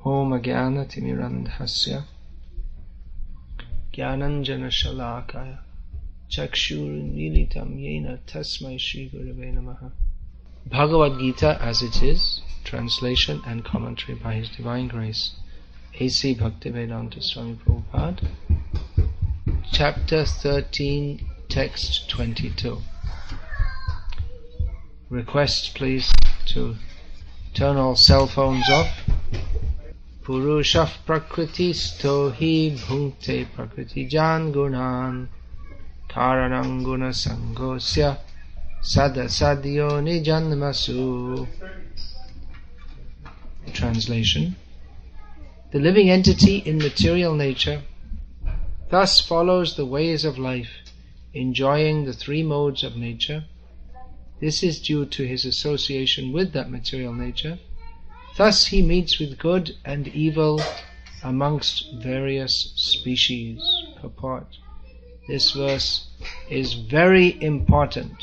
Om Jnana-timirandhasya Jnananjana Shalakaya Chakshur-militam yena tasmai Shri Gurave Namaha. Bhagavad Gita as it is, translation and commentary by His Divine Grace, A.C. Bhaktivedanta Swami Prabhupada, Chapter 13, Text 22. Request please to turn all cell phones off. Purushah prakriti stohi bhunkte prakriti jan gunan karanam guna sangosya sadasadyo nijanmasu. Translation: the living entity in material nature thus follows the ways of life, enjoying the three modes of nature. This is due to his association with that material nature. Thus he meets with good and evil amongst various species. Purport: this verse is very important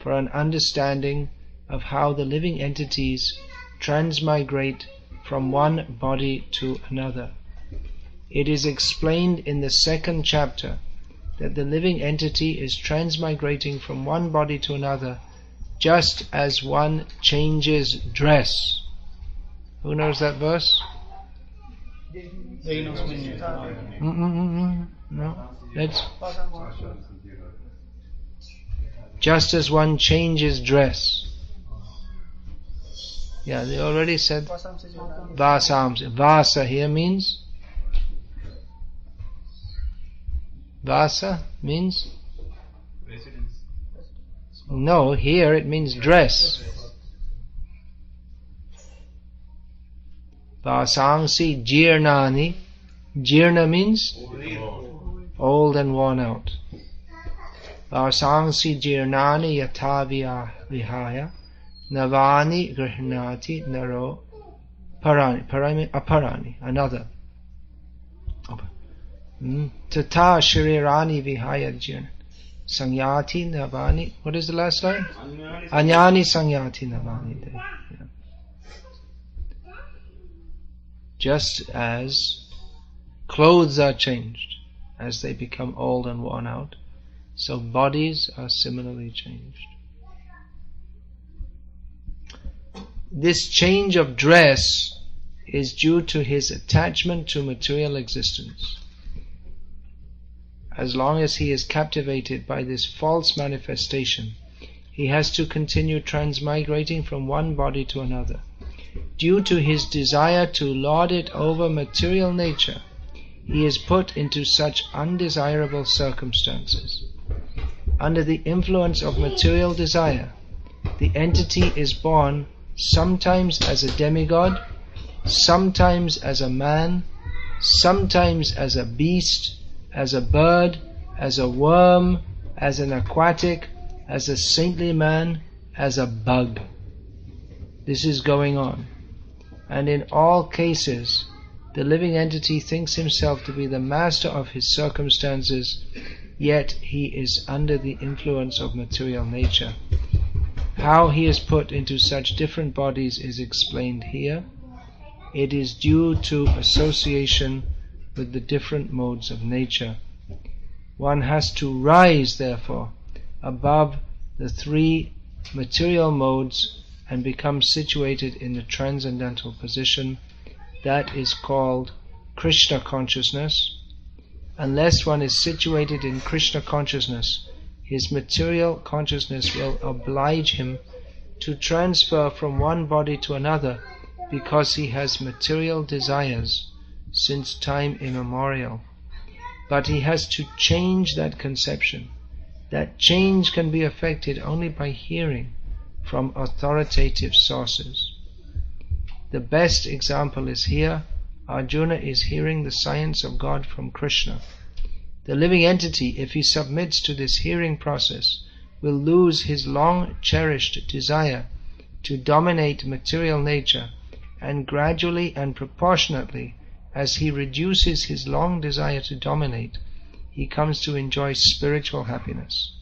for an understanding of how the living entities transmigrate from one body to another. It is explained in the second chapter that the living entity is transmigrating from one body to another just as one changes dress. Who knows that verse? No. Let's. Just as one changes dress. Yeah, they already said Vasam. Vasa here means? Vasa means? Residence. No, here it means dress. Vasangsi jirnani. Jirna means? Old and worn out. Vasangsi jirnani yatha vihaya navani grihnati naro aparani. Another. Tata shirirani vihaya jirna sangyati navani. What is the last line? Anyani sangyati navani. Yeah. Just as clothes are changed as they become old and worn out, so bodies are similarly changed. This change of dress is due to his attachment to material existence. As long as he is captivated by this false manifestation, he has to continue transmigrating from one body to another. Due to his desire to lord it over material nature, he is put into such undesirable circumstances. Under the influence of material desire, the entity is born sometimes as a demigod, sometimes as a man, sometimes as a beast, as a bird, as a worm, as an aquatic, as a saintly man, as a bug. This is going on. And in all cases, the living entity thinks himself to be the master of his circumstances, yet he is under the influence of material nature. How he is put into such different bodies is explained here. It is due to association with the different modes of nature. One has to rise, therefore, above the three material modes and become situated in the transcendental position that is called Krishna consciousness. Unless one is situated in Krishna consciousness, his material consciousness will oblige him to transfer from one body to another because he has material desires since time immemorial. But he has to change that conception. That change can be effected only by hearing from authoritative sources. The best example is here. Arjuna is hearing the science of God from Krishna. The living entity, if he submits to this hearing process, will lose his long-cherished desire to dominate material nature, and gradually and proportionately, as he reduces his long desire to dominate, he comes to enjoy spiritual happiness.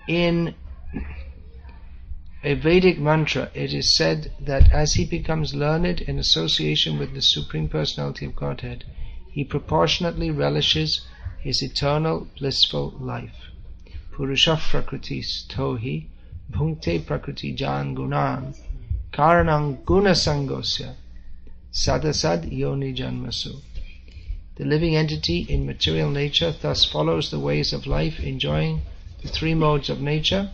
In a Vedic mantra, it is said that as he becomes learned in association with the Supreme Personality of Godhead, he proportionately relishes his eternal blissful life. Purusha prakritis tohi bhunkte prakriti jan gunan karanang guna sangosya sadasad yoni janmasu. The living entity in material nature thus follows the ways of life, enjoying the three modes of nature.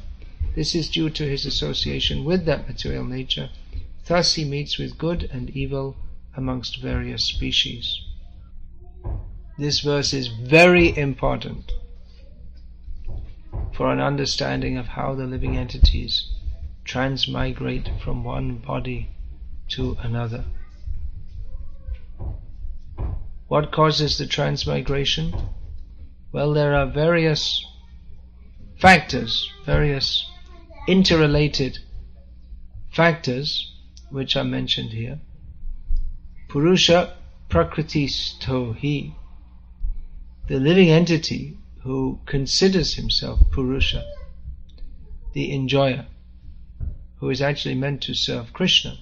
This is due to his association with that material nature. Thus he meets with good and evil amongst various species. This verse is very important for an understanding of how the living entities transmigrate from one body to another. What causes the transmigration? Well, there are various factors, various interrelated factors which are mentioned here. Purusha prakritis tohi, the living entity who considers himself Purusha, the enjoyer, who is actually meant to serve Krishna,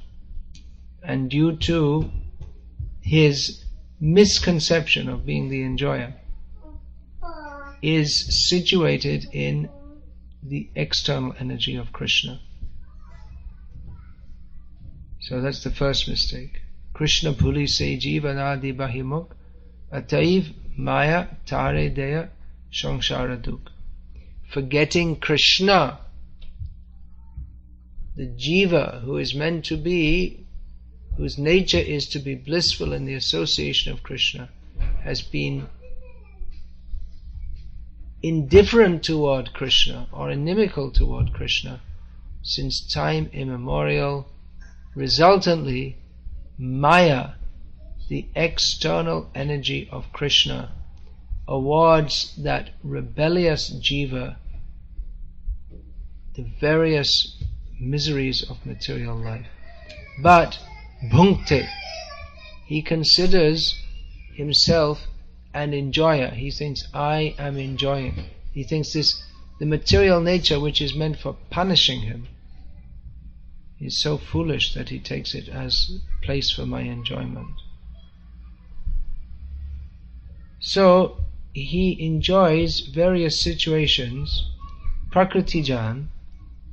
and due to his misconception of being the enjoyer, is situated in the external energy of Krishna. So that's the first mistake. Krishna bhuli se jivanadi bahimuk ataiv maya tare deya samsara duk. Forgetting Krishna, the jiva who is meant to be, whose nature is to be blissful in the association of Krishna, has been indifferent toward Krishna or inimical toward Krishna since time immemorial. Resultantly, Maya, the external energy of Krishna, awards that rebellious jiva the various miseries of material life. But bhunkte, he considers himself an enjoyer. He thinks, I am enjoying. He thinks the material nature which is meant for punishing him, is so foolish that he takes it as place for my enjoyment. So he enjoys various situations, prakritijan,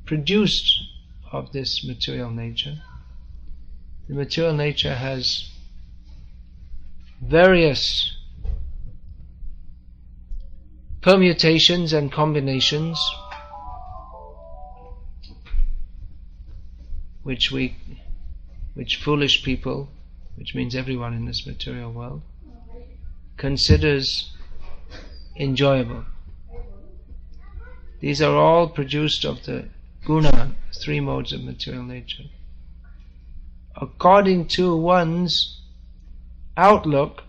produced of this material nature. The material nature has various permutations and combinations which foolish people, which means everyone in this material world, considers enjoyable. These are all produced of the guna, three modes of material nature. According to one's outlook,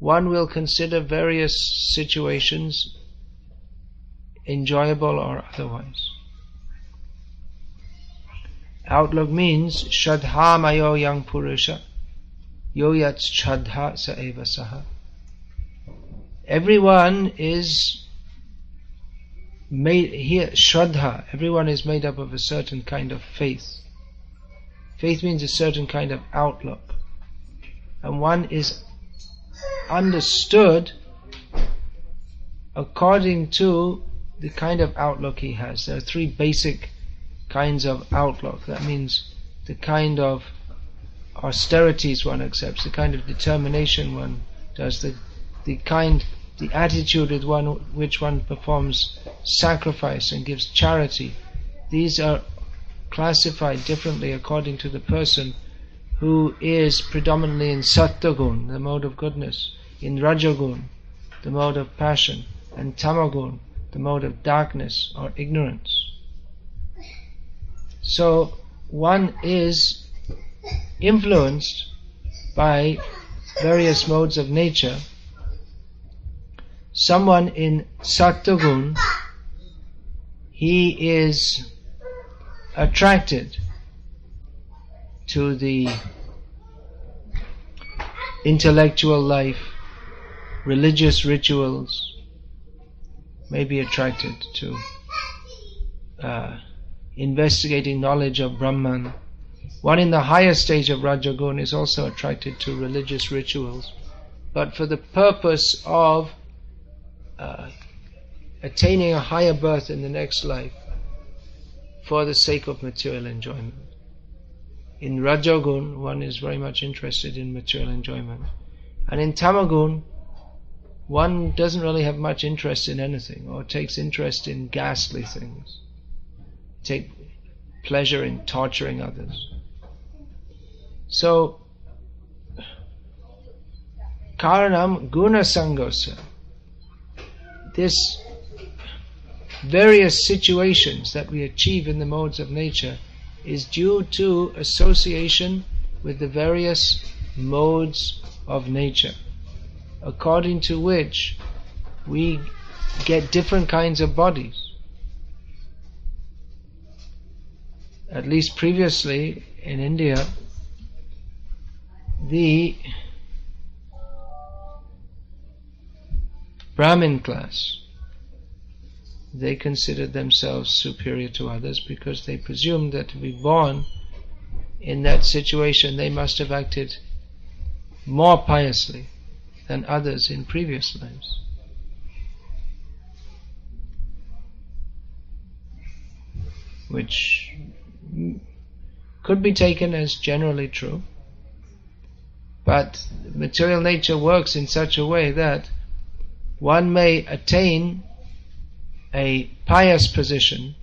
one will consider various situations enjoyable or otherwise. Outlook means Shraddha mayo yang purusha yo yat shraddha sa eva saha. Everyone is made here, Shraddha, everyone is made up of a certain kind of faith. Faith means a certain kind of outlook. And one is understood according to the kind of outlook he has. There are three basic kinds of outlook. That means the kind of austerities one accepts, the kind of determination one does, the attitude with which one performs sacrifice and gives charity. These are classified differently according to the person who is predominantly in Sattvagun, the mode of goodness, in Rajagun, the mode of passion, and Tamagun, the mode of darkness or ignorance. So one is influenced by various modes of nature. Someone in Sattvagun, he is attracted to the intellectual life, religious rituals, may be attracted to investigating knowledge of Brahman. One in the higher stage of Rajagun is also attracted to religious rituals, but for the purpose of attaining a higher birth in the next life, for the sake of material enjoyment. In Rajagun, one is very much interested in material enjoyment. And in Tamagun, one doesn't really have much interest in anything, or takes interest in ghastly things, take pleasure in torturing others. So, Karanam Guna Sangosya, this various situations that we achieve in the modes of nature is due to association with the various modes of nature, according to which we get different kinds of bodies. At least previously in India, the Brahmin class, they considered themselves superior to others because they presumed that to be born in that situation they must have acted more piously than others in previous lives. Which could be taken as generally true, but material nature works in such a way that one may attain a pious position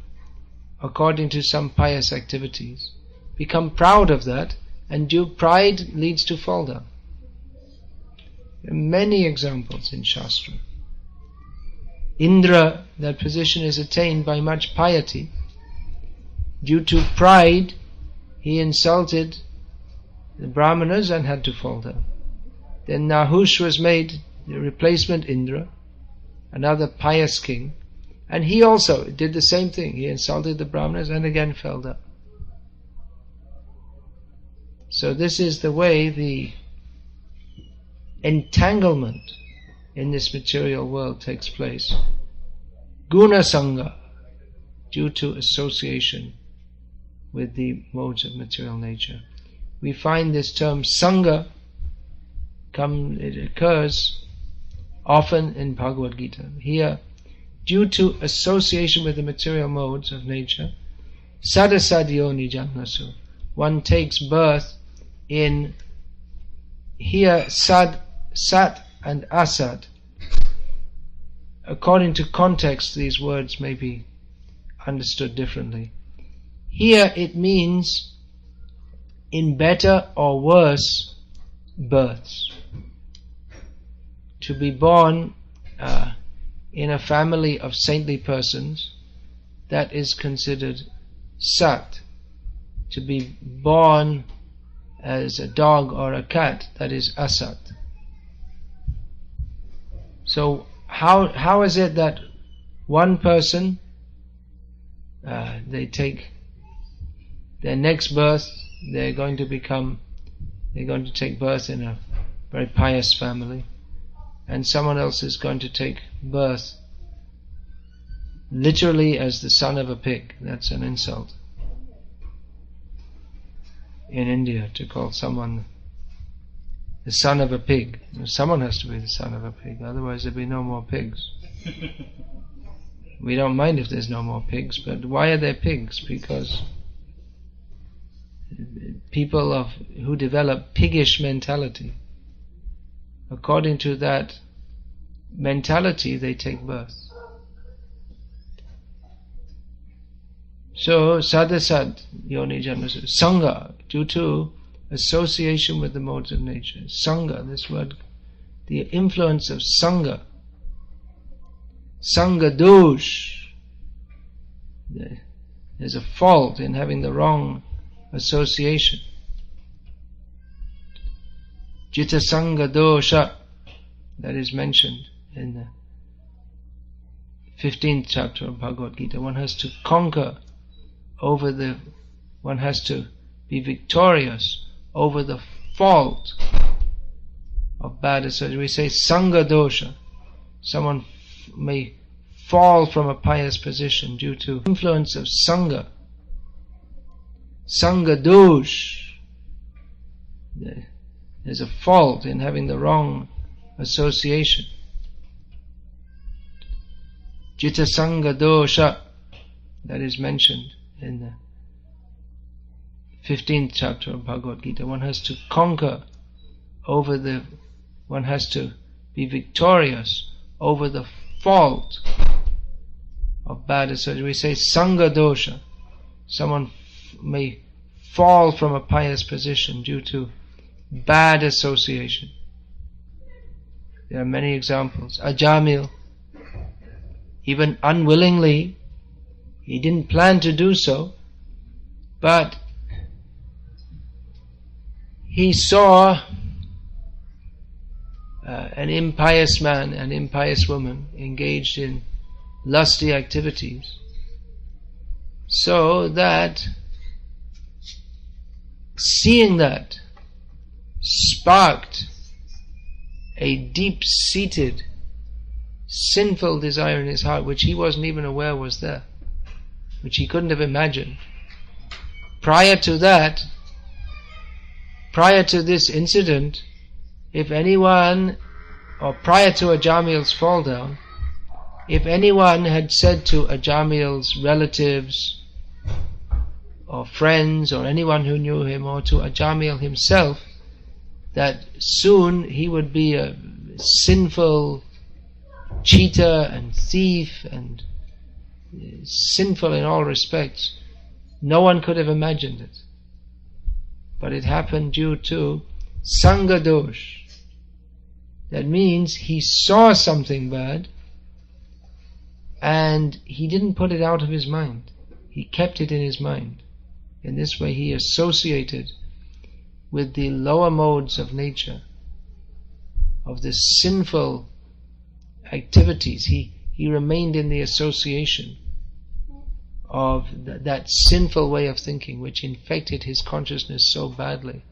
according to some pious activities, become proud of that, and due pride leads to fall down. There are many examples in Shastra. Indra, that position is attained by much piety. Due to pride, he insulted the Brahmanas and had to fall down. Then Nahush was made the replacement Indra, another pious king, and he also did the same thing. He insulted the Brahmanas and again fell down. So this is the way the entanglement in this material world takes place. Guna Sangha, due to association with the modes of material nature. We find this term Sangha, it occurs often in Bhagavad Gita. Here, due to association with the material modes of nature, Sadasadyoni Janmasu, one takes birth in, here Sat and Asat. According to context, these words may be understood differently. Here it means in better or worse births. To be born in a family of saintly persons, that is considered Sat. To be born as a dog or a cat, that is Asat. So how is it that one person, they take their next birth, they're going to take birth in a very pious family, and someone else is going to take birth literally as the son of a pig? That's an insult in India, to call someone the son of a pig. Someone has to be the son of a pig, otherwise there'll be no more pigs. We don't mind if there's no more pigs, but why are there pigs? Because people who develop piggish mentality, according to that mentality they take birth. So Sadasad Yoni Janmasu, Sangha, due to association with the modes of nature. Sangha, this word, the influence of Sangha. Sangha dosh. There's a fault in having the wrong association. Jita Sangha dosha, that is mentioned in the 15th chapter of Bhagavad Gita. One has to conquer one has to be victorious over the fault of bad association. We say Sangha dosha. Someone may fall from a pious position due to influence of Sangha, Sangha dosh. There's a fault in having the wrong association. Jita sangha dosha, that is mentioned in the 15th chapter of Bhagavad Gita. One has to conquer over one has to be victorious over the fault of bad association. We say sangha dosha. Someone may fall from a pious position due to bad association. There are many examples. Ajamil, even unwillingly, he didn't plan to do so, but he saw an impious man, an impious woman engaged in lusty activities, so that seeing that sparked a deep-seated sinful desire in his heart which he wasn't even aware was there, which he couldn't have imagined. Prior to that, prior to this incident, if anyone, or prior to Ajamil's fall down, if anyone had said to Ajamil's relatives or friends or anyone who knew him, or to Ajamil himself, that soon he would be a sinful cheater and thief and sinful in all respects, no one could have imagined it. But it happened due to sangha dosh. That means he saw something bad and he didn't put it out of his mind. He kept it in his mind. In this way he associated with the lower modes of nature, of the sinful activities. He remained in the association of that sinful way of thinking which infected his consciousness so badly.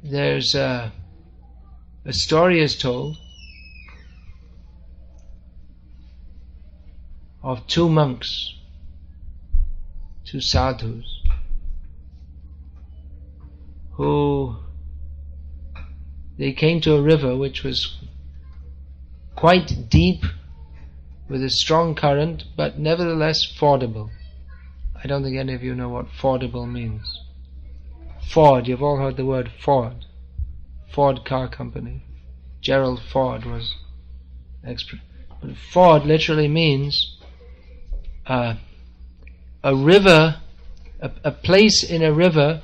There's a story is told of two monks, two sadhus, who they came to a river which was quite deep with a strong current, but nevertheless fordable. I don't think any of you know what fordable means. Ford, you've all heard the word Ford. Ford Car Company. Gerald Ford was expert. But Ford literally means a river, a place in a river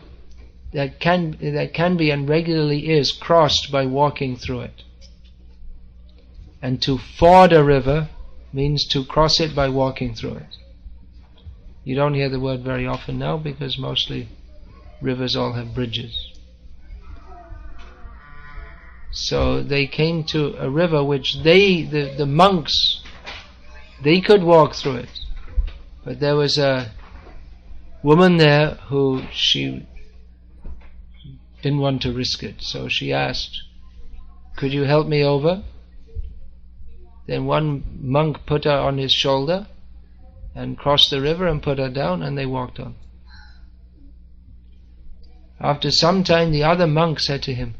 that can be and regularly is crossed by walking through it. And to ford a river means to cross it by walking through it. You don't hear the word very often now because mostly rivers all have bridges. So they came to a river which the monks, they could walk through it. But there was a woman there who she didn't want to risk it. So she asked, "Could you help me over?" Then one monk put her on his shoulder and crossed the river and put her down, and they walked on. After some time the other monk said to him,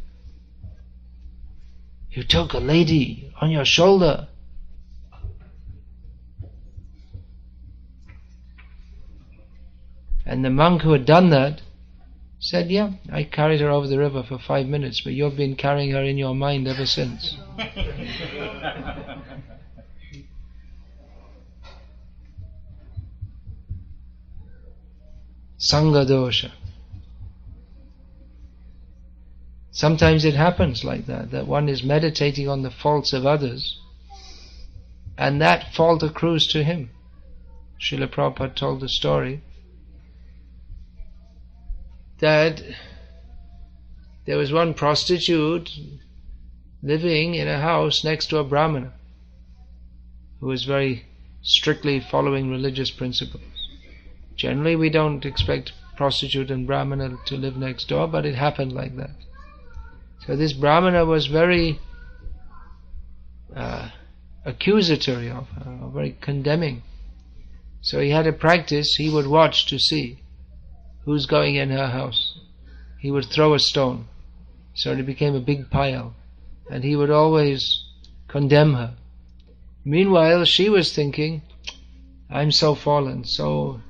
"You took a lady on your shoulder." And the monk who had done that said, "Yeah, I carried her over the river for 5 minutes, but you've been carrying her in your mind ever since." Sangha dosha. Sometimes it happens like that one is meditating on the faults of others, and that fault accrues to him. Srila Prabhupada told the story that there was one prostitute living in a house next to a Brahmana who was very strictly following religious principles. Generally we don't expect prostitute and Brahmana to live next door, but it happened like that. So this Brahmana was very accusatory of her, very condemning. So he had a practice, he would watch to see who's going in her house. He would throw a stone, so it became a big pile, and he would always condemn her. Meanwhile, she was thinking, I'm so fallen, so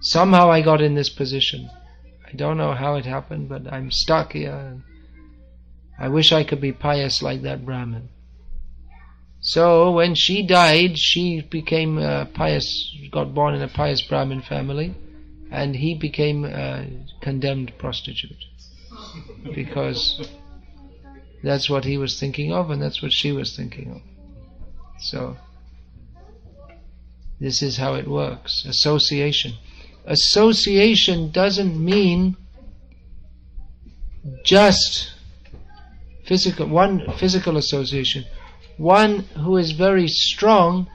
somehow I got in this position. I don't know how it happened, but I'm stuck here, and I wish I could be pious like that Brahmin. So when she died, she became pious, got born in a pious Brahmin family, and he became a condemned prostitute. Because that's what he was thinking of, and that's what she was thinking of. So this is how it works. Association. Association doesn't mean just one physical association. One who is very strong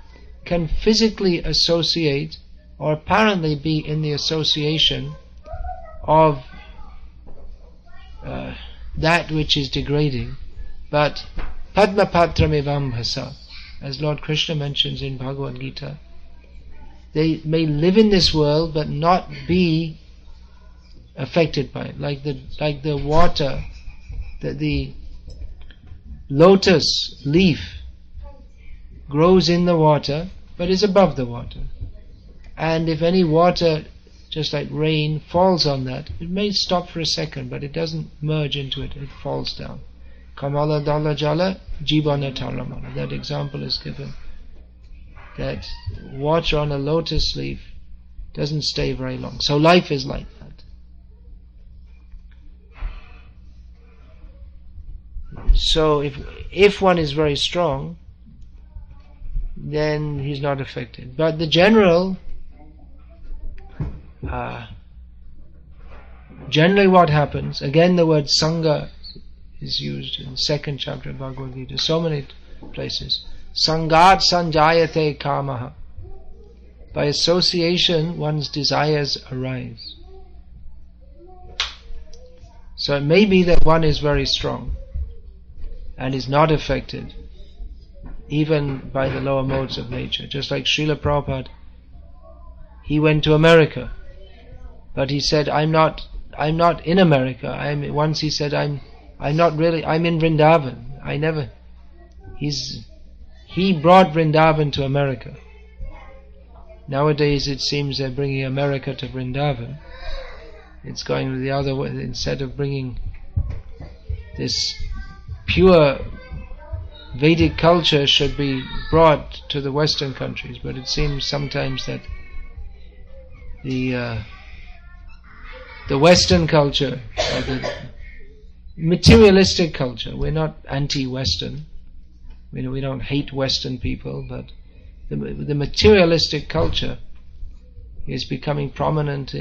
can physically associate or apparently be in the association of that which is degrading, but Padma Patramivam Bhasa, as Lord Krishna mentions in Bhagavad Gita, they may live in this world but not be affected by it, like the water, the lotus leaf grows in the water but is above the water, and if any water, just like rain, falls on that, it may stop for a second, but it doesn't merge into it, it falls down. Kamala Dala Jala Jibana Taramana. That example is given, that water on a lotus leaf doesn't stay very long. So life is like that. So if one is very strong, then he's not affected. But the generally what happens, again the word Sangha is used in the second chapter of Bhagavad Gita, so many places. Sangat sanjayate kamaha. By association, one's desires arise. So it may be that one is very strong and is not affected even by the lower modes of nature. Just like Srila Prabhupada, he went to America, but he said, I'm not in America. Once he said, I'm in Vrindavan. He brought Vrindavan to America. Nowadays it seems they're bringing America to Vrindavan. It's going the other way. Instead of bringing this pure Vedic culture should be brought to the Western countries, but it seems sometimes that the Western culture, or the materialistic culture, we're not anti-Western, we don't hate Western people, but the materialistic culture is becoming prominent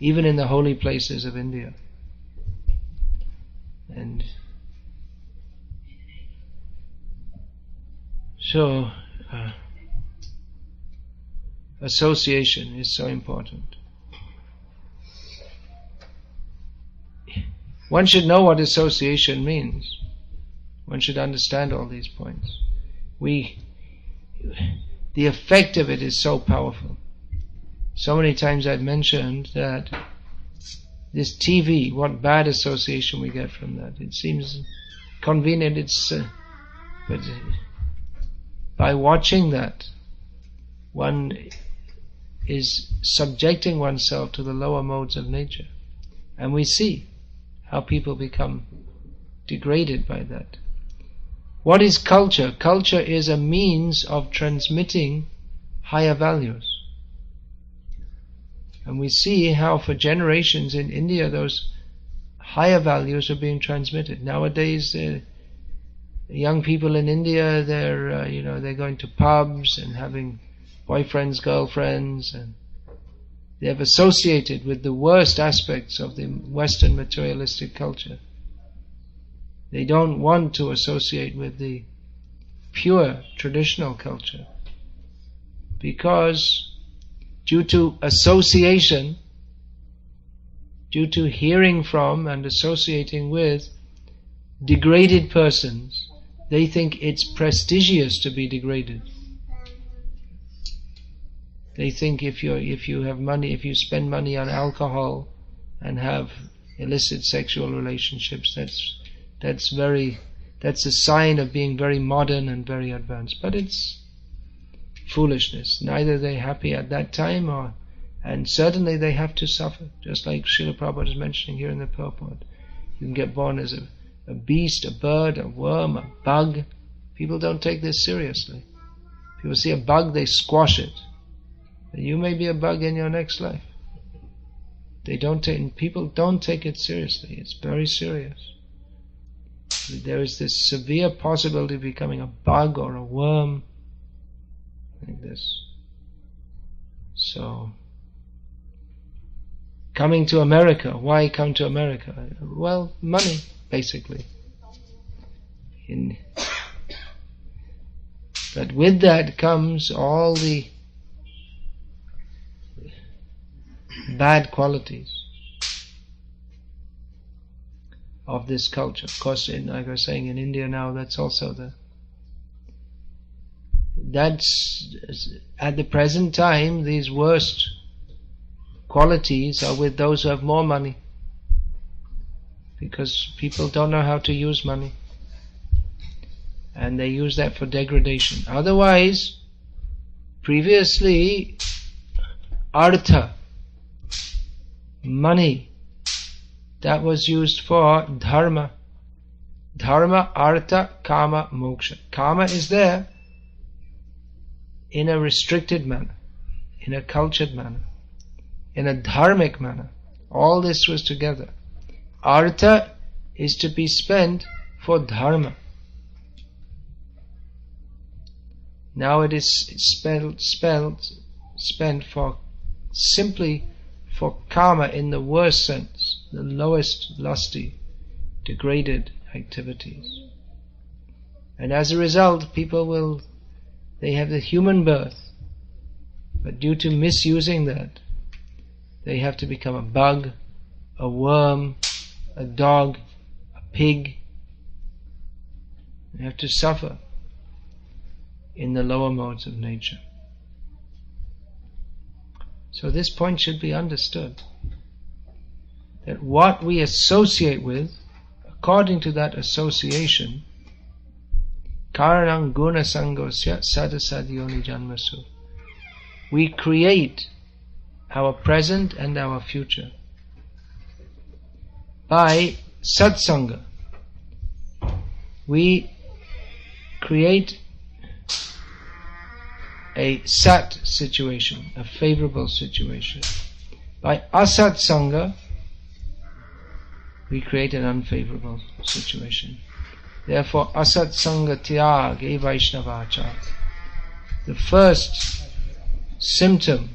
even in the holy places of India. And so association is so important. One should know what association means. One should understand all these points. The effect of it is so powerful. So many times I've mentioned that this TV, what bad association we get from that. It seems convenient, but by watching that, one is subjecting oneself to the lower modes of nature. And we see how people become degraded by that. What is culture? Culture is a means of transmitting higher values. And we see how for generations in India those higher values are being transmitted. Nowadays, young people in India, they're going to pubs and having boyfriends, girlfriends, and they have associated with the worst aspects of the Western materialistic culture. They don't want to associate with the pure traditional culture, because due to association, due to hearing from and associating with degraded persons, they think it's prestigious to be degraded. They think if you have money, if you spend money on alcohol and have illicit sexual relationships, that's a sign of being very modern and very advanced. But it's foolishness. Neither they're happy at that time, and certainly they have to suffer. Just like Srila Prabhupada is mentioning here in the purport. You can get born as a beast, a bird, a worm, a bug. People don't take this seriously. People see a bug, they squash it. You may be a bug in your next life. People don't take it seriously. It's very serious. There is this severe possibility of becoming a bug or a worm, like this. So, coming to America. Why come to America? Well, money, basically. But with that comes all the bad qualities of this culture. Of course, like I was saying, in India now, that's also that's at the present time, these worst qualities are with those who have more money, because people don't know how to use money, and they use that for degradation. Otherwise, previously, artha, money, that was used for dharma. Dharma, artha, kama, moksha. Kama is there in a restricted manner, in a cultured manner, in a dharmic manner. All this was together. Artha is to be spent for dharma. Now it is spent for simply for kama in the worst sense, the lowest lusty, degraded activities. And as a result, they have the human birth, but due to misusing that, they have to become a bug, a worm, a dog, a pig. They have to suffer in the lower modes of nature. So this point should be understood, that what we associate with, according to that association, karanam guna sangosya sadasadyoni janmasu, we create our present and our future by satsanga. We create a sat situation, a favorable situation. By asat sanga, we create an unfavorable situation. Therefore, asat sanga tyag e vaishnavacha. The first symptom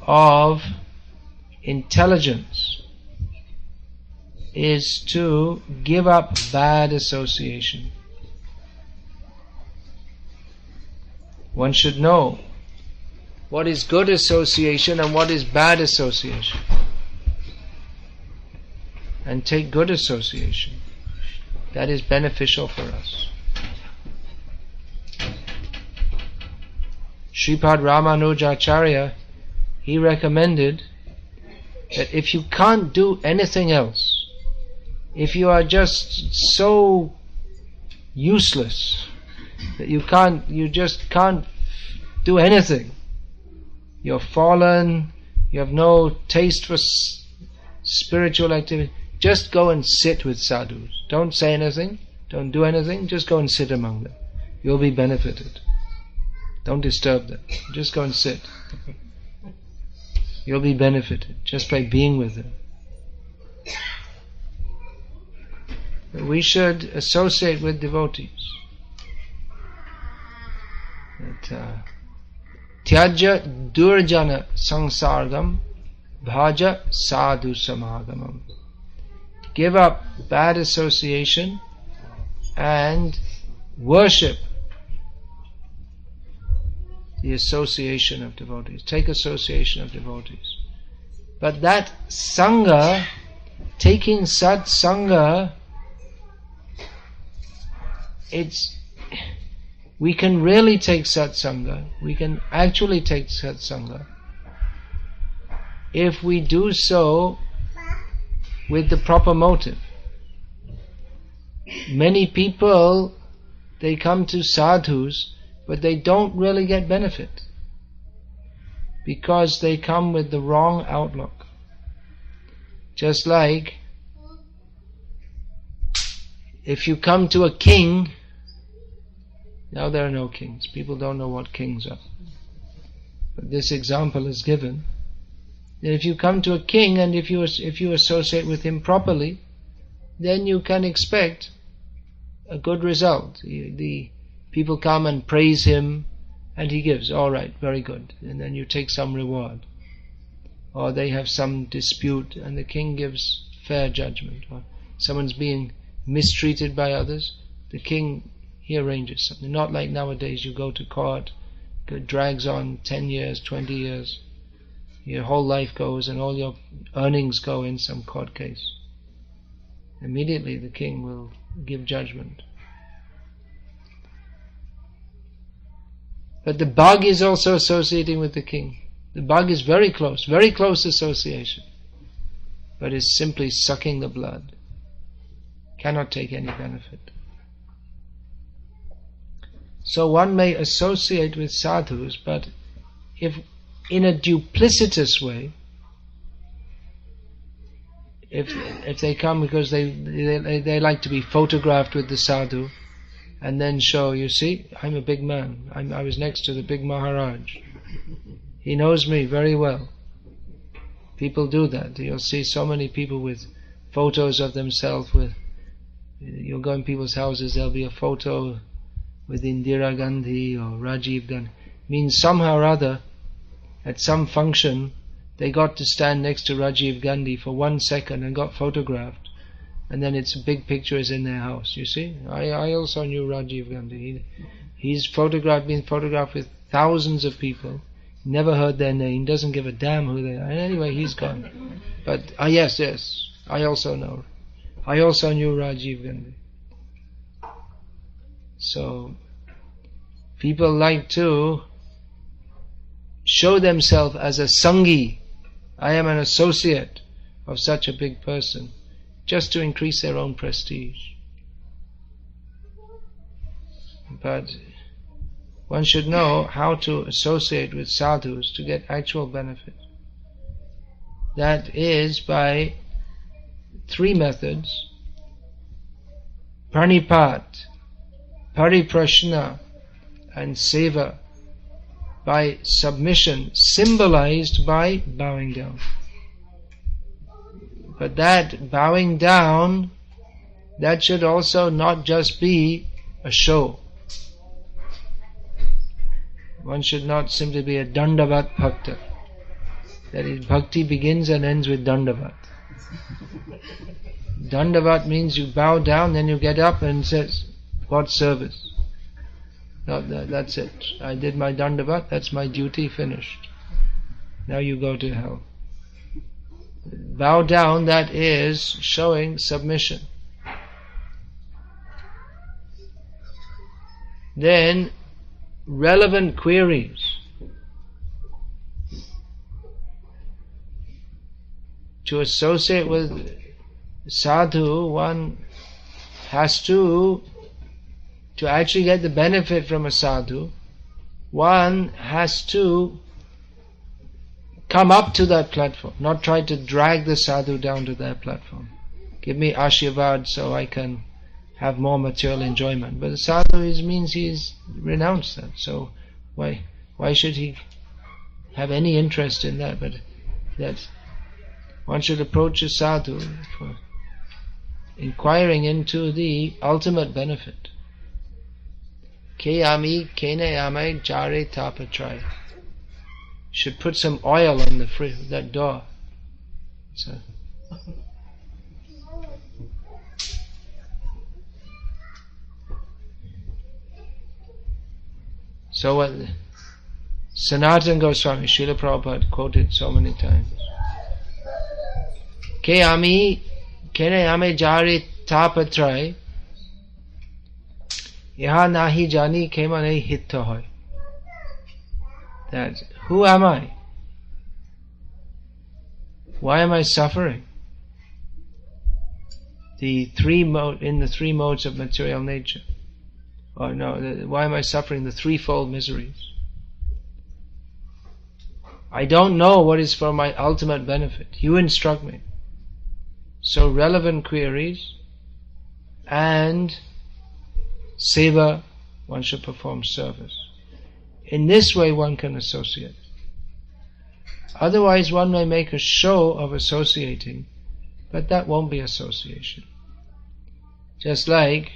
of intelligence is to give up bad association. One should know what is good association and what is bad association, and take good association. That is beneficial for us. Sripad Ramanujacharya, he recommended that if you can't do anything else, if you are just so useless that you just can't do anything, you're fallen, you have no taste for spiritual activity, just go and sit with sadhus. Don't say anything, don't do anything, just go and sit among them. You'll be benefited. Don't disturb them, just go and sit. You'll be benefited just by being with them. We should associate with devotees. Tyaja durjana sangsargam bhaja sadhu samagamam. Give up bad association and worship the association of devotees. Take association of devotees. But that sangha, taking sat sangha, we can really take satsanga, we can actually take satsanga if we do so with the proper motive. Many people, they come to sadhus, but they don't really get benefit because they come with the wrong outlook. Just like if you come to a king, now there are no kings, people don't know what kings are, but this example is given. If you come to a king and if you associate with him properly, then you can expect a good result. The people come and praise him and he gives, all right, very good, and then you take some reward. Or they have some dispute and the king gives fair judgment. Or someone's being mistreated by others, the king, he arranges something. Not like nowadays you go to court, it drags on 10 years, 20 years, your whole life goes and all your earnings go in some court case. Immediately the king will give judgment. But the bug is also associating with the king. The bug is very close association, but is simply sucking the blood. Cannot take any benefit. So one may associate with sadhus, but if in a duplicitous way, if they come because they like to be photographed with the sadhu and then show, you see, I'm a big man, I was next to the big Maharaj, he knows me very well. People do that. You'll see so many people with photos of themselves with, you'll go in people's houses, there'll be a photo with Indira Gandhi or Rajiv Gandhi. Means somehow or other at some function they got to stand next to Rajiv Gandhi for 1 second and got photographed, and then its big picture is in their house. You see, I also knew Rajiv Gandhi. He's been photographed with thousands of people, never heard their name, doesn't give a damn who they are, and anyway he's gone. But yes, I also knew Rajiv Gandhi. So people like to show themselves as a Sanghi, I am an associate of such a big person, just to increase their own prestige. But one should know how to associate with sadhus to get actual benefit. That is by 3 methods: pranipat, pariprashna, and seva. By submission, symbolized by bowing down. But that bowing down, that should also not just be a show. One should not simply be a dandavat bhakta. That is, bhakti begins and ends with dandavat. Dandavat means you bow down, then you get up and says, what service? No, that's it. I did my dandavat, that's my duty, finished. Now you go to hell. Bow down, that is showing submission. Then, relevant queries. To associate with sadhu, one has to actually get the benefit from a sadhu, one has to come up to that platform, not try to drag the sadhu down to that platform. Give me ashirvad so I can have more material enjoyment. But the sadhu means he's renounced that, so why should he have any interest in that? But that one should approach a sadhu for inquiring into the ultimate benefit. Keyami kenayame jare tapatrai. Should put some oil on that door. So what Sanatana Goswami, Srila Prabhupada quoted so many times. Keyami kenayame jare tapatrai. Yaha nahi jani kema nahi hitta hoy. That who am I? Why am I suffering? In the three modes of material nature. Or no, why am I suffering the threefold miseries? I don't know what is for my ultimate benefit. You instruct me. So relevant queries and seva, one should perform service. In this way one can associate. Otherwise one may make a show of associating, but that won't be association. Just like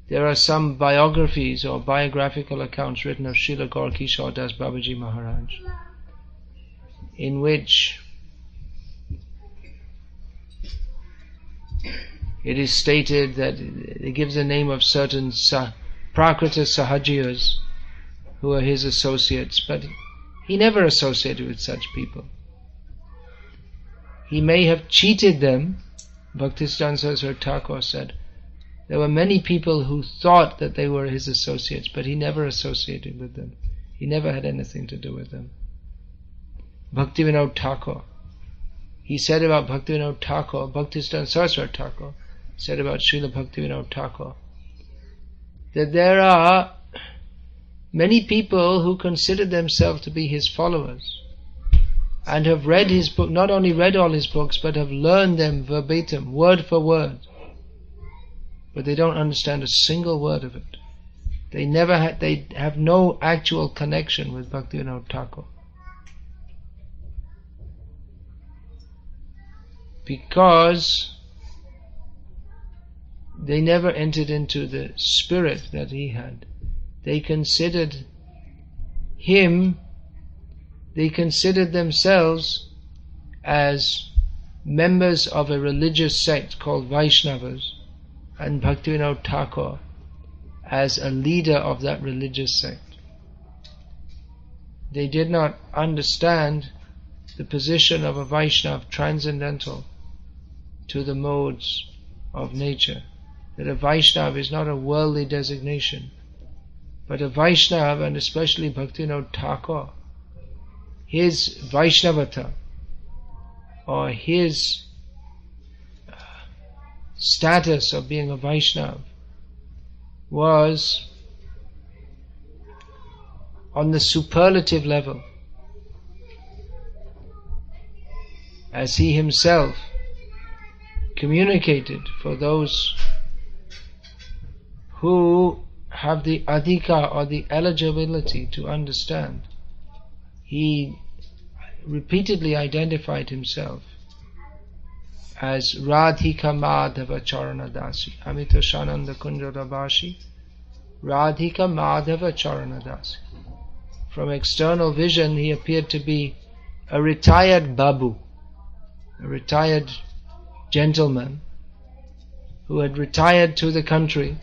there are some biographies or biographical accounts written of Srila Gaur Kishore Das Babaji Maharaj, in which it is stated that it gives the name of certain Prakrita Sahajiyas who are his associates, but he never associated with such people. He may have cheated them. Bhaktisiddhanta Saraswati Thakur said there were many people who thought that they were his associates, but he never associated with them. He never had anything to do with them. Bhaktivinoda Thakur, he said about Bhaktivinoda Thakur, Bhaktisiddhanta Saraswati Thakur said about Srila Bhaktivinoda Thakur, that there are many people who consider themselves to be his followers and have read his book, not only read all his books, but have learned them verbatim, word for word, but they don't understand a single word of it. They have no actual connection with Bhaktivinoda Thakur, because they never entered into the spirit that he had. They considered themselves as members of a religious sect called Vaishnavas, and Bhaktivinoda Thakur as a leader of that religious sect. They did not understand the position of a Vaishnava transcendental to the modes of nature. That a Vaishnava is not a worldly designation, but a Vaishnava, and especially Bhaktivinoda Thakur, his Vaishnavata, or his status of being a Vaishnava, was on the superlative level, as he himself communicated for those who have the adhika or the eligibility to understand. He repeatedly identified himself as Radhika Madhava Charanadasi, Amita Shananda Kunjarabashi, Radhika Madhava Charanadasi. From external vision he appeared to be a retired babu, a retired gentleman who had retired to the country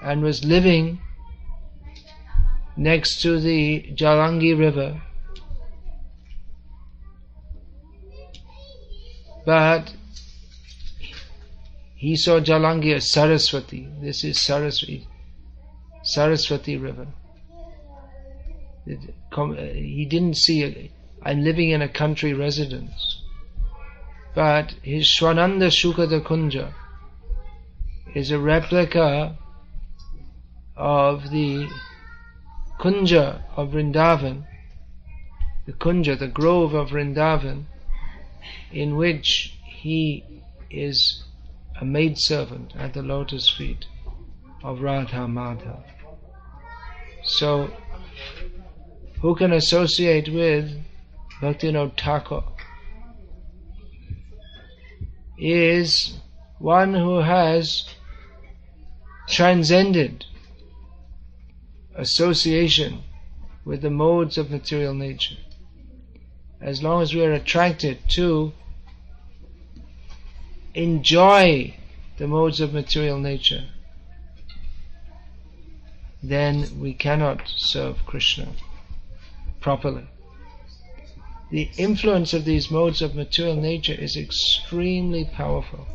and was living next to the Jalangi river, but he saw Jalangi as Saraswati. This is Saraswati river. He didn't see I'm living in a country residence, but his Shwananda Shukada Kunja is a replica of the Kunja of Vrindavan, the Kunja, the grove of Vrindavan, in which he is a maidservant at the lotus feet of Radha Madhav. So, who can associate with Bhaktivinoda Thakur is one who has transcended association with the modes of material nature. As long as we are attracted to enjoy the modes of material nature, then we cannot serve Krishna properly. The influence of these modes of material nature is extremely powerful.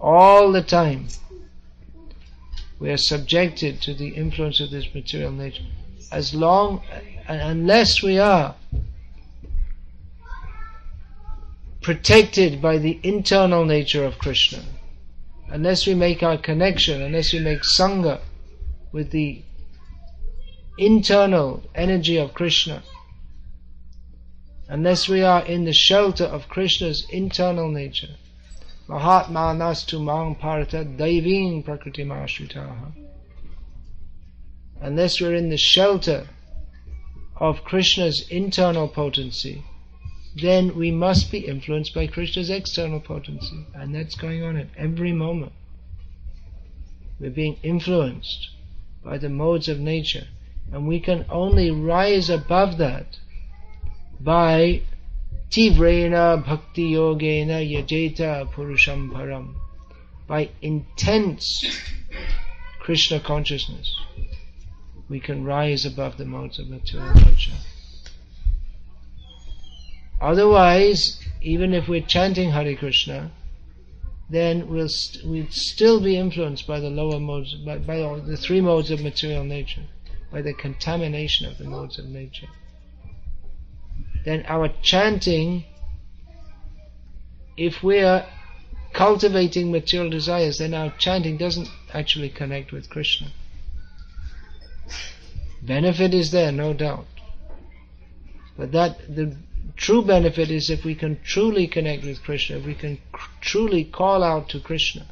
all the time we are subjected to the influence of this material nature. As long, unless we are protected by the internal nature of Krishna, unless we make our connection, unless we make sangha with the internal energy of Krishna, unless we are in the shelter of Krishna's internal nature, Mahatma nastu mang parata daiving prakriti ashritaha, unless we're in the shelter of Krishna's internal potency, then we must be influenced by Krishna's external potency, and that's going on at every moment. We're being influenced by the modes of nature, and we can only rise above that by tivrena bhakti yogena yajeta purusham param, by intense Krishna consciousness. We can rise above the modes of material nature. Otherwise, even if we're chanting Hare Krishna, then we'd still be influenced by the lower modes, by the three modes of material nature, by the contamination of the modes of nature. Then our chanting, if we are cultivating material desires, then our chanting doesn't actually connect with Krishna. Benefit is there, no doubt. But the true benefit is if we can truly connect with Krishna, if we can truly call out to Krishna.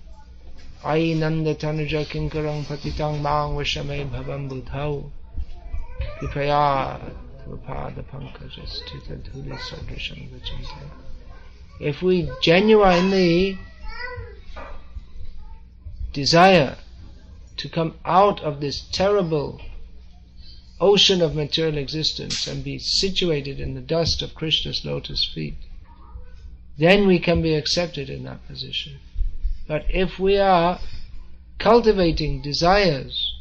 Ai nanda tanuja kinkarang patitang maang vashamay bhavam buddhau kripaya tvapada pankajas titadhuli sadrisham vachante. If we genuinely desire to come out of this terrible ocean of material existence and be situated in the dust of Krishna's lotus feet, then we can be accepted in that position. But if we are cultivating desires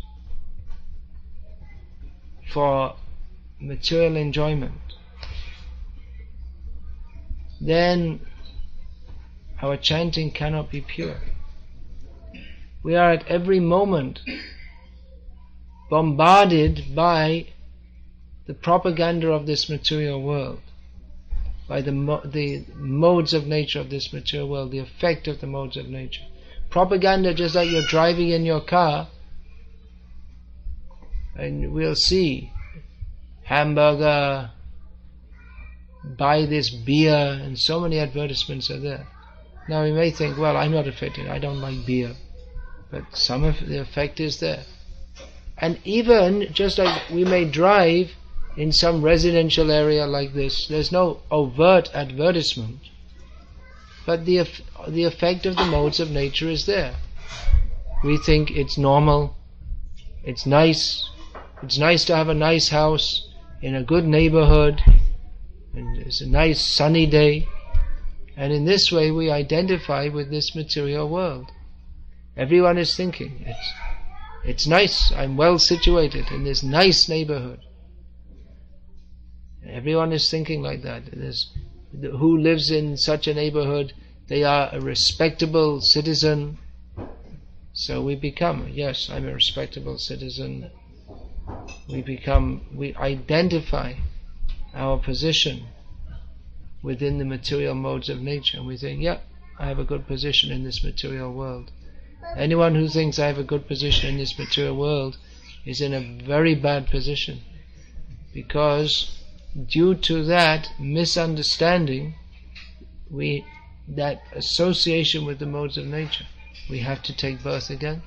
for material enjoyment, then our chanting cannot be pure. We are at every moment bombarded by the propaganda of this material world, by the modes of nature of this material world, the effect of the modes of nature. Propaganda, just like you're driving in your car, and we'll see hamburger, buy this beer, and so many advertisements are there. Now we may think, well, I'm not affected, I don't like beer, but some of the effect is there. And even just like we may drive in some residential area like this, there's no overt advertisement, but the effect of the modes of nature is there. We think it's normal, it's nice to have a nice house in a good neighborhood, and it's a nice sunny day, and in this way we identify with this material world. Everyone is thinking, it's nice, I'm well situated in this nice neighborhood. Everyone is thinking like that. Who lives in such a neighborhood, they are a respectable citizen. So we become, yes, I'm a respectable citizen. We identify our position within the material modes of nature. And we think, yeah, I have a good position in this material world. Anyone who thinks I have a good position in this material world is in a very bad position, because due to that misunderstanding, that association with the modes of nature, we have to take birth again.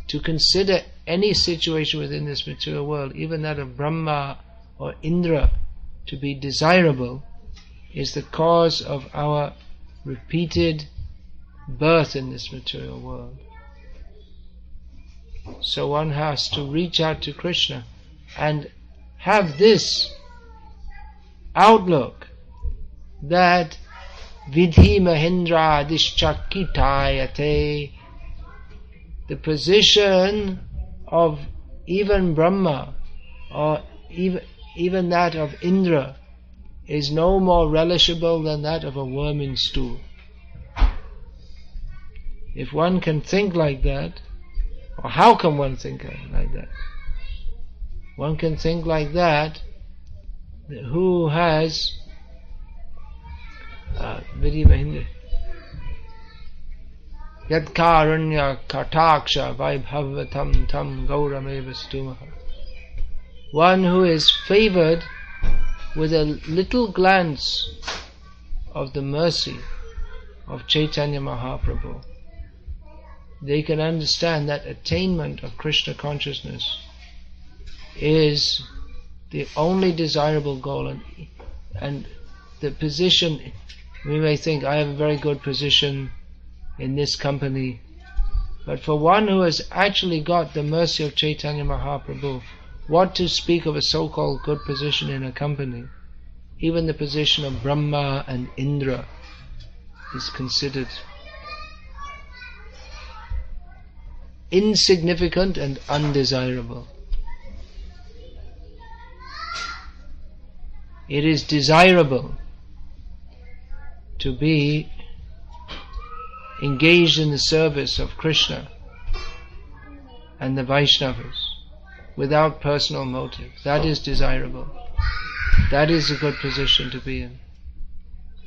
To consider any situation within this material world, even that of Brahma or Indra, to be desirable, is the cause of our repeated birth in this material world. So one has to reach out to Krishna and have this outlook that vidhi mahendra adishchakitayate, the position of even Brahma or even that of Indra is no more relishable than that of a worm in stool. If one can think like that, or how can one think like that? One can think like that who has Yad karanya kataksha vaibhavatam tam gaurameva stumaha. One who is favored with a little glance of the mercy of Chaitanya Mahaprabhu. They can understand that attainment of Krishna consciousness is the only desirable goal, and the position, we may think, I have a very good position in this company, but for one who has actually got the mercy of Chaitanya Mahaprabhu, what to speak of a so-called good position in a company? Even the position of Brahma and Indra is considered insignificant and undesirable. It is desirable to be engaged in the service of Krishna and the Vaishnavas without personal motive. That is desirable. That is a good position to be in.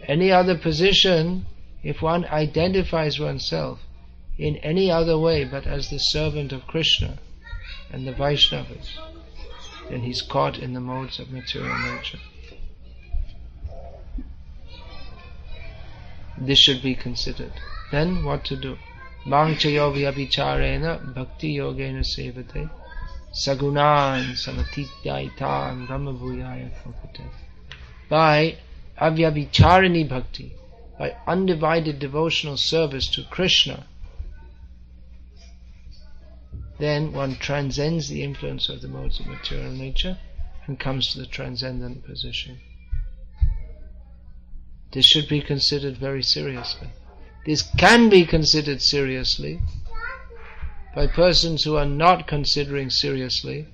Any other position, if one identifies oneself in any other way but as the servant of Krishna and the Vaishnavas, then he's caught in the modes of material nature. This should be considered. Then what to do? Mangchayo vyabhicharena bhakti yogena sevate sagunan samatityayitan brahmabhuyaya kalpate. By avyabhicharani bhakti, by undivided devotional service to Krishna, then one transcends the influence of the modes of material nature and comes to the transcendent position. This should be considered very seriously. This can be considered seriously by persons who are not considering seriously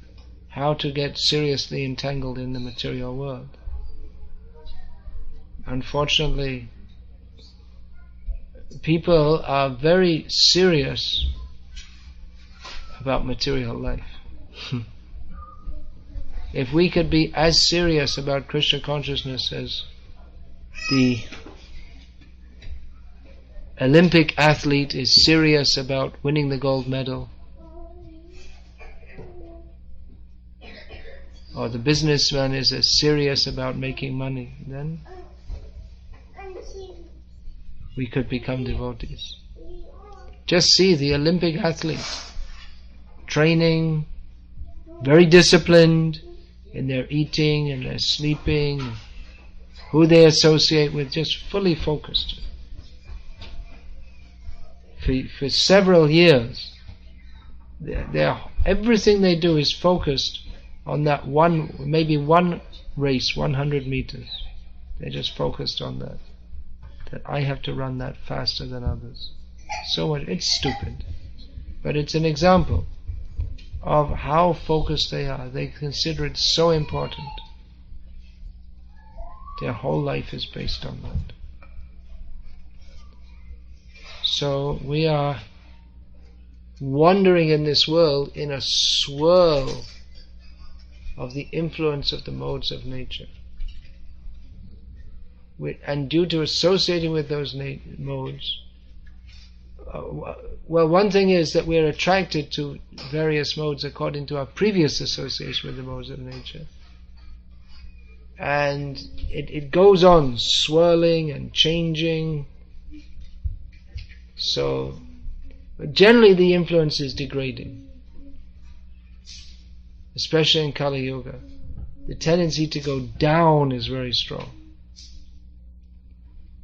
how to get seriously entangled in the material world. Unfortunately, people are very serious about material life. If we could be as serious about Krishna consciousness as the Olympic athlete is serious about winning the gold medal, or the businessman is as serious about making money, then we could become devotees. Just see the Olympic athlete training, very disciplined in their eating and their sleeping, who they associate with, just fully focused. For several years, everything they do is focused on that one, maybe one race, 100 meters. They're just focused on that. That I have to run that faster than others. So much, it's stupid. But it's an example of how focused they are. They consider it so important. Their whole life is based on that. So we are wandering in this world in a swirl of the influence of the modes of nature. And due to associating with those modes, well, one thing is that we are attracted to various modes according to our previous association with the modes of nature. And it goes on swirling and changing. So, but generally the influence is degrading, especially in Kali Yuga. The tendency to go down is very strong.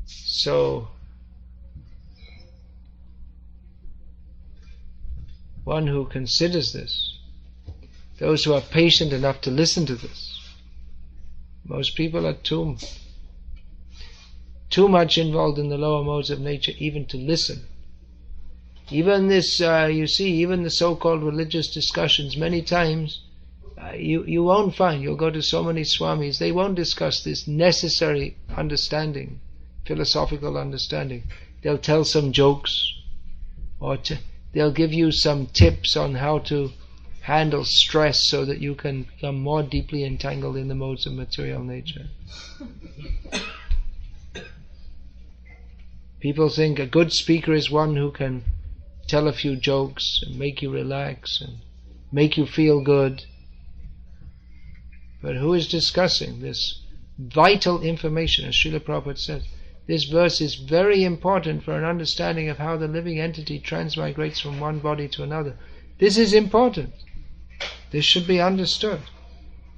So, one who considers this, those who are patient enough to listen to this, most people are too much involved in the lower modes of nature even to listen. Even this, you see, even the so-called religious discussions, many times you won't find, you'll go to so many swamis, they won't discuss this necessary understanding, philosophical understanding. They'll tell some jokes, or they'll give you some tips on how to handle stress so that you can become more deeply entangled in the modes of material nature. People think a good speaker is one who can tell a few jokes and make you relax and make you feel good. But who is discussing this vital information? As Srila Prabhupada says, this verse is very important for an understanding of how the living entity transmigrates from one body to another. This is important. This should be understood.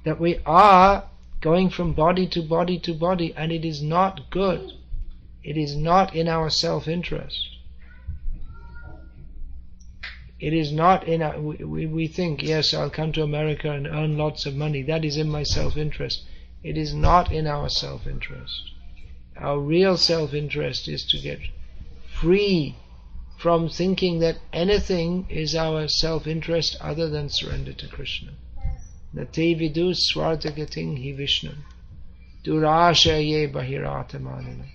That we are going from body to body to body, and it is not good. It is not in our self-interest. It is not in our... We think, yes, I'll come to America and earn lots of money. That is in my self-interest. It is not in our self-interest. Our real self-interest is to get free from thinking that anything is our self-interest other than surrender to Krishna. Nate vidu swartagating hi Vishnu durashaye bahiratamanina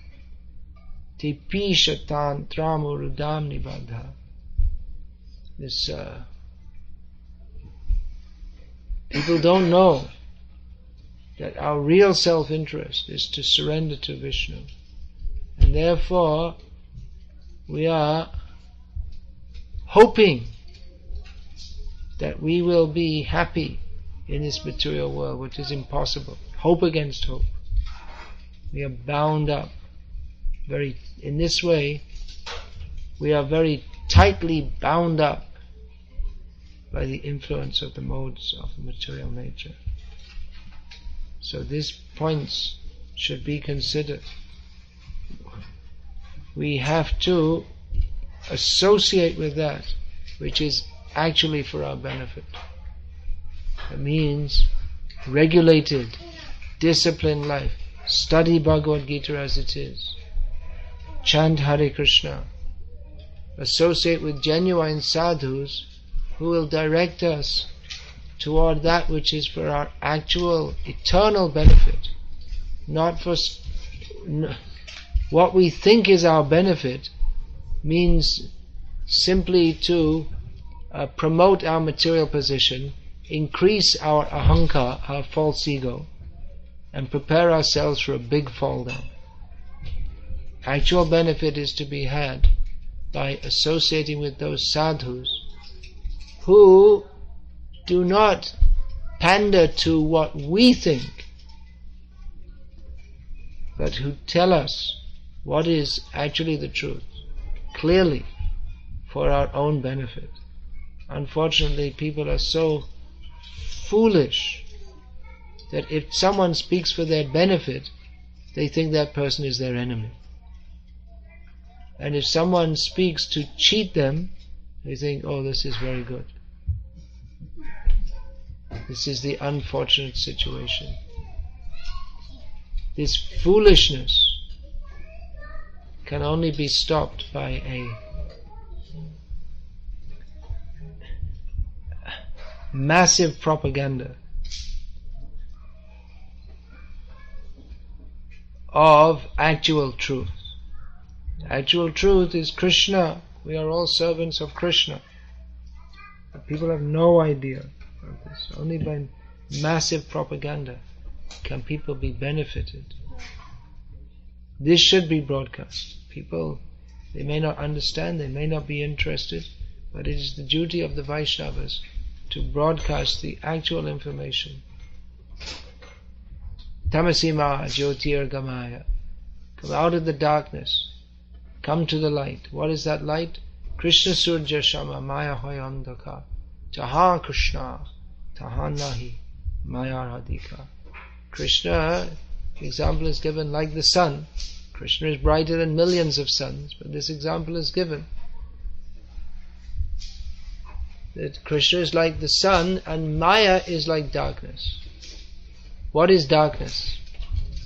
tipishatan tramurudam nibadha. This people don't know that our real self-interest is to surrender to Vishnu, and therefore we are hoping that we will be happy in this material world, which is impossible. Hope against hope. We are bound up in this way, we are very tightly bound up by the influence of the modes of the material nature. So these points should be considered. We have to associate with that which is actually for our benefit. It means regulated, disciplined life. Study Bhagavad Gita as it is. Chant Hare Krishna. Associate with genuine sadhus who will direct us toward that which is for our actual eternal benefit, not for what we think is our benefit. Means simply to promote our material position, increase our ahankar, our false ego, and prepare ourselves for a big fall down. Actual benefit is to be had by associating with those sadhus who do not pander to what we think, but who tell us what is actually the truth, clearly, for our own benefit. Unfortunately, people are so foolish that if someone speaks for their benefit, they think that person is their enemy. And if someone speaks to cheat them, they think, oh, this is very good. This is the unfortunate situation. This foolishness can only be stopped by a massive propaganda of actual truth. Actual truth is Krishna. We are all servants of Krishna. But people have no idea of this. Only by massive propaganda can people be benefited. This should be broadcast. People, they may not understand, they may not be interested, but it is the duty of the Vaishnavas to broadcast the actual information. Tamasima jyotir gamaya. Come out of the darkness. Come to the light. What is that light? Krishna surja shama maya hoyandaka. Jaha Krishna taha nahi maya radhika. Krishna, example is given like the sun. Krishna is brighter than millions of suns, but this example is given that Krishna is like the sun and Maya is like darkness. What is darkness?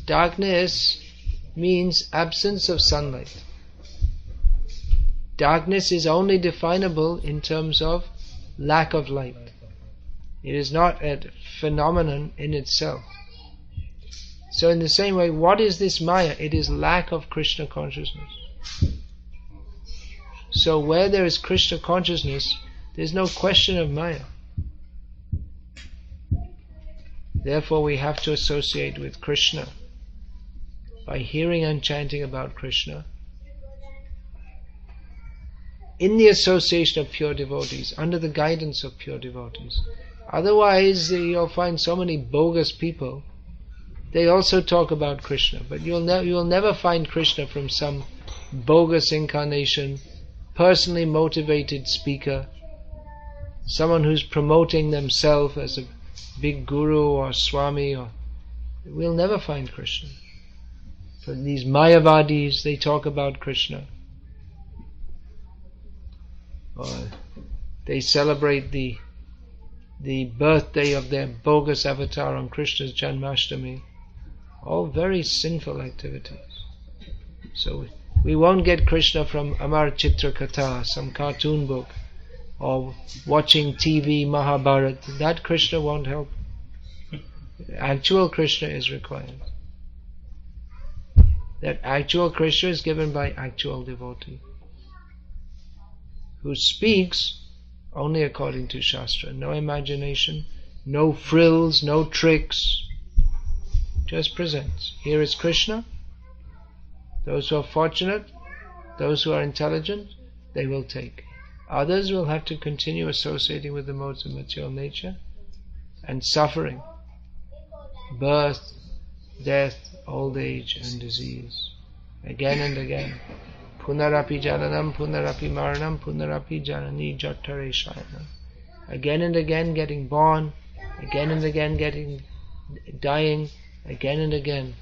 Darkness means absence of sunlight. Darkness is only definable in terms of lack of light. It is not a phenomenon in itself. So in the same way, what is this Maya? It is lack of Krishna consciousness. So where there is Krishna consciousness, there is no question of Maya. Therefore we have to associate with Krishna by hearing and chanting about Krishna in the association of pure devotees, under the guidance of pure devotees. Otherwise you'll find so many bogus people. They also talk about Krishna, but you'll never find Krishna from some bogus incarnation, personally motivated speaker, someone who's promoting themselves as a big guru or swami. We'll never find Krishna. For these Mayavadis, they talk about Krishna. Or they celebrate the birthday of their bogus avatar on Krishna's Janmashtami. All very sinful activities. So we won't get Krishna from Amar Chitra Katha, some cartoon book, or watching TV Mahabharat. That Krishna won't help. Actual Krishna is required. That actual Krishna is given by actual devotee, who speaks only according to Shastra. No imagination, no frills, no tricks. Just presents. Here is Krishna. Those who are fortunate, those who are intelligent, they will take. Others will have to continue associating with the modes of material nature and suffering, birth, death, old age and disease, again and again. Punarapi jananam, punarapi maranam, punarapi janani jattare shayanam. Again and again getting born, again and again dying, again and again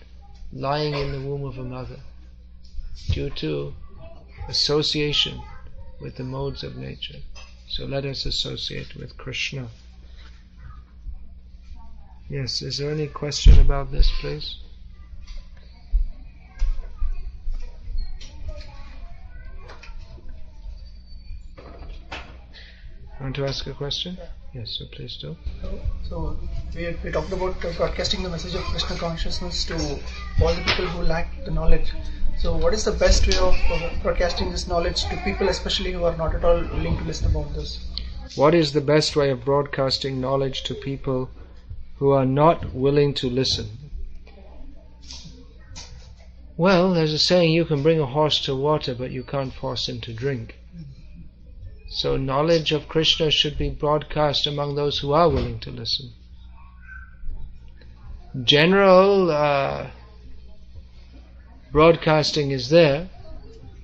lying in the womb of a mother, due to association with the modes of nature. So let us associate with Krishna. Yes, is there any question about this, please? Want to ask a question? Yes, so please do. So we talked about broadcasting the message of Krishna consciousness to all the people who lack the knowledge. So what is the best way of broadcasting this knowledge to people, especially who are not at all willing to listen about this? What is the best way of broadcasting knowledge to people who are not willing to listen? Well, there's a saying, you can bring a horse to water, but you can't force him to drink. So knowledge of Krishna should be broadcast among those who are willing to listen. General broadcasting is there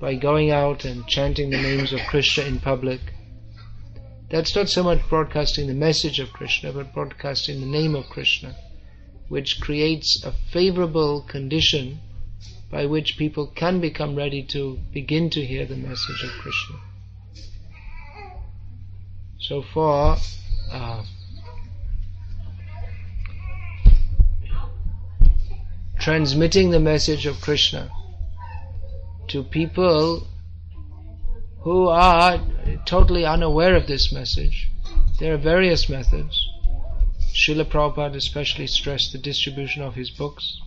by going out and chanting the names of Krishna in public. That's not so much broadcasting the message of Krishna, but broadcasting the name of Krishna, which creates a favorable condition by which people can become ready to begin to hear the message of Krishna. So for transmitting the message of Krishna to people who are totally unaware of this message, there are various methods. Srila Prabhupada especially stressed the distribution of his books.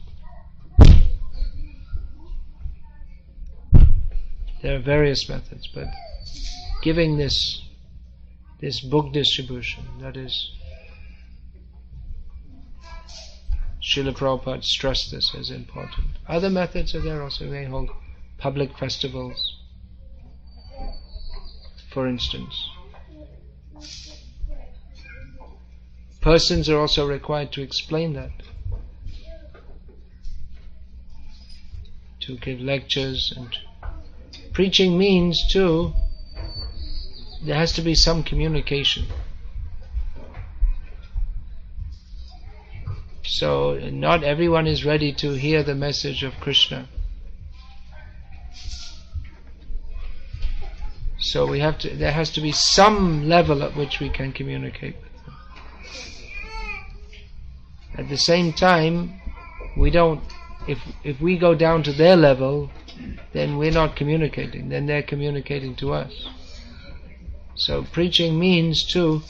There are various methods, but giving this book distribution, that is, Srila Prabhupada stressed this as important. Other methods are there also. They hold public festivals, for instance. Persons are also required to explain that, to give lectures, and preaching means too, there has to be some communication. So not everyone is ready to hear the message of Krishna. So there has to be some level at which we can communicate with them. At the same time, if we go down to their level, then we're not communicating, then they're communicating to us. So preaching means to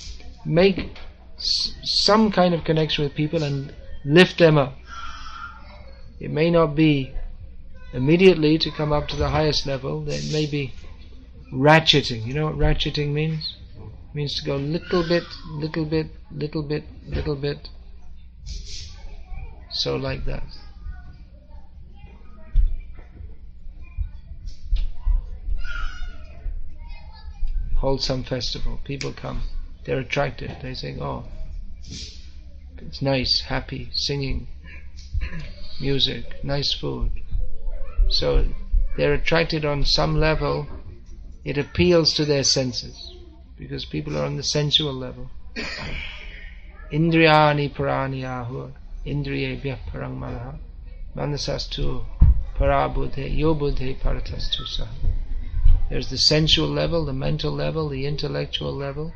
make some kind of connection with people and lift them up. It may not be immediately to come up to the highest level. There may be ratcheting. You know what ratcheting means? It means to go little bit, little bit, little bit, little bit. So like that. Hold some festival. People come. They're attracted. They say, oh, it's nice, happy, singing, music, nice food. So they're attracted on some level. It appeals to their senses, because people are on the sensual level. Indriyani parani ahur, indriyebhyah parang malaha, manasastu parabudhe, yobudhe paratastu saha. There's the sensual level, the mental level, the intellectual level,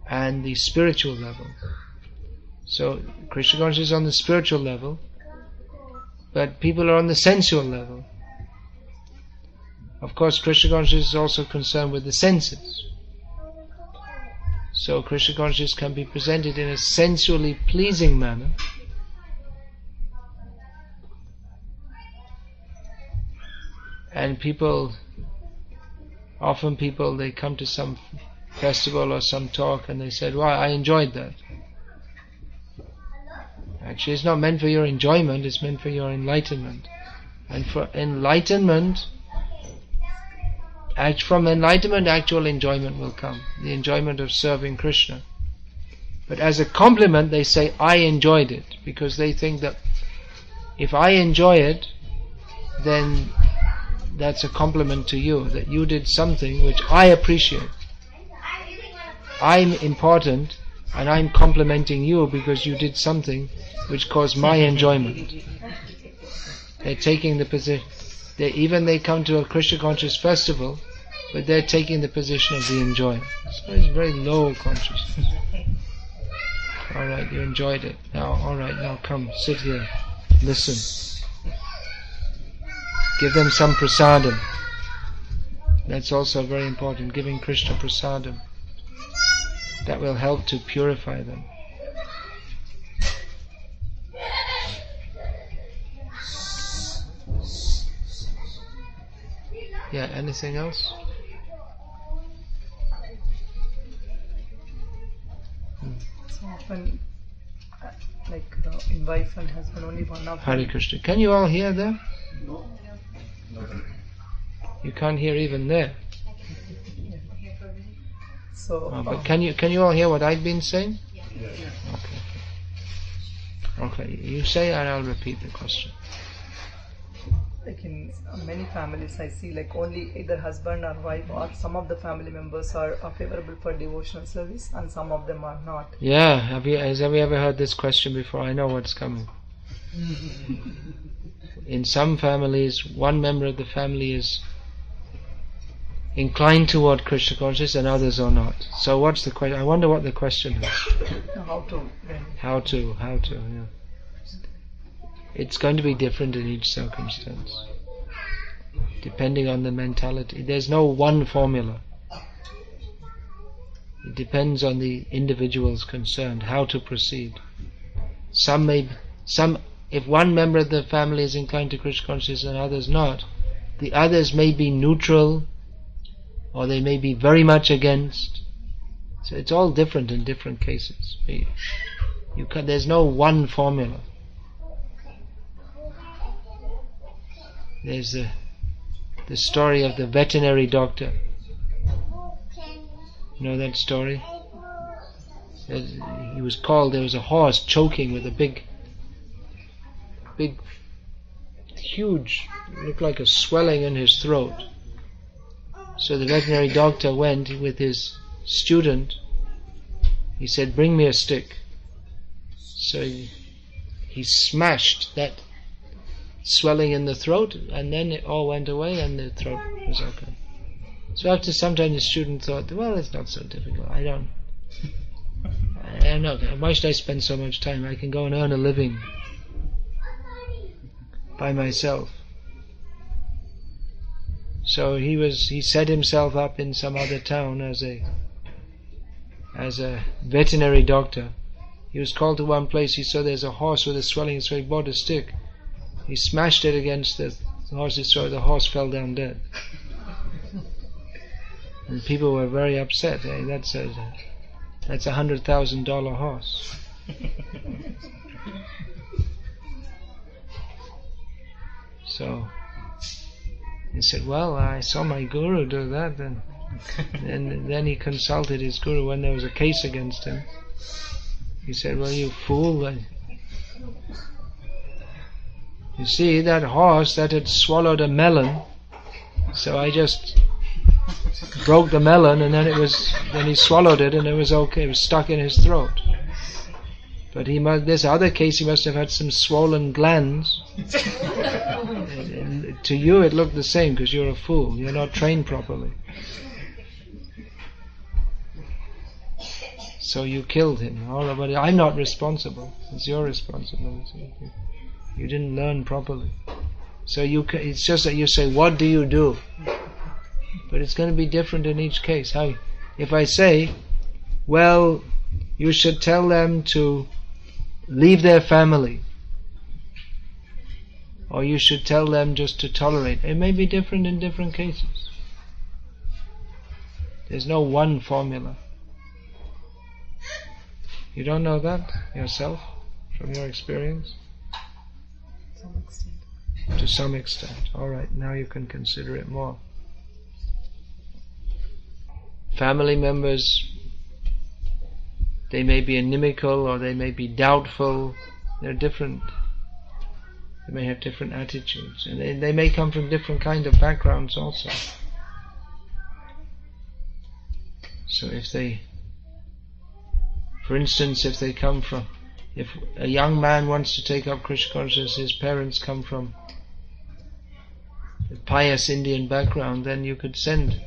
and the spiritual level. So Krishna consciousness is on the spiritual level, but people are on the sensual level. Of course, Krishna consciousness is also concerned with the senses. So Krishna consciousness can be presented in a sensually pleasing manner, and often people, they come to some festival or some talk and they said, "Wow, I enjoyed that." Actually, it's not meant for your enjoyment, it's meant for your enlightenment. And for enlightenment, from enlightenment, actual enjoyment will come. The enjoyment of serving Krishna. But as a compliment, they say, "I enjoyed it," because they think that if I enjoy it, then that's a compliment to you, that you did something which I appreciate. I'm important, and I'm complimenting you because you did something which caused my enjoyment. They're taking the position. They come to a Krishna conscious festival, but they're taking the position of the enjoyer. So it's very low consciousness. Alright, you enjoyed it. Now come, sit here, listen. Give them some prasadam. That's also very important, giving Krishna prasadam. That will help to purify them. Yeah, anything else? So often, in wife and husband, only one of them. Hare Krishna. Can you all hear there? No. You can't hear even there. So, But can you all hear what I've been saying? Yeah. Okay. You say and I'll repeat the question. like in many families, I see only either husband or wife or some of the family members are favorable for devotional service and some of them are not. Yeah, have you ever heard this question before? I know what's coming. In some families, one member of the family is inclined toward Krishna consciousness and others are not. So what's the question? I wonder what the question is. How to, yeah. It's going to be different in each circumstance, depending on the mentality. There's no one formula. It depends on the individuals concerned, how to proceed. If one member of the family is inclined to Krishna consciousness and others not, the others may be neutral, or they may be very much against. So it's all different in different cases. There's no one formula. There's the story of the veterinary doctor. You know that story? He was called, there was a horse choking with a big, huge, looked like a swelling in his throat. So the veterinary doctor went with his student. He said, "Bring me a stick." So he smashed that swelling in the throat, and then it all went away and the throat was okay. So after some time the student thought, well, it's not so difficult. I don't know, why should I spend so much time? I can go and earn a living by myself. So he set himself up in some other town as a veterinary doctor. He was called to one place. He saw there's a horse with a swelling, so he bought a stick. He smashed it against the horse's throat. The horse fell down dead. And people were very upset. Hey, that's $100,000 horse. So he said, well, I saw my guru do that, and then he consulted his guru when there was a case against him. He said, well, you fool. You see, that horse that had swallowed a melon, so I just broke the melon, and then he swallowed it, and it was okay. It was stuck in his throat. But this other case, he must have had some swollen glands. And to you, it looked the same because you're a fool. You're not trained properly. So you killed him. All right, but I'm not responsible. It's your responsibility. You didn't learn properly. So it's just that you say, what do you do? But it's going to be different in each case. If I say, well, you should tell them to leave their family, or you should tell them just to tolerate, it may be different in different cases. There's no one formula. You don't know that yourself from your experience? To some extent. Alright, now you can consider it more. Family members, they may be inimical or they may be doubtful. They're different. They may have different attitudes. And they may come from different kind of backgrounds also. So for instance, if a young man wants to take up Krishna consciousness, his parents come from a pious Indian background, then you could send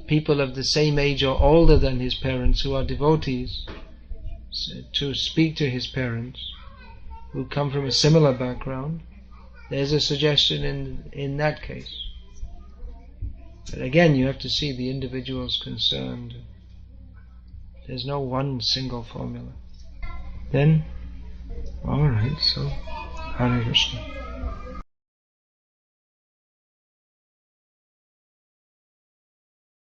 people of the same age or older than his parents who are devotees to speak to his parents who come from a similar background. There's a suggestion in that case. But again, you have to see the individuals concerned. There's no one single formula. Then, alright, so Hare Krishna.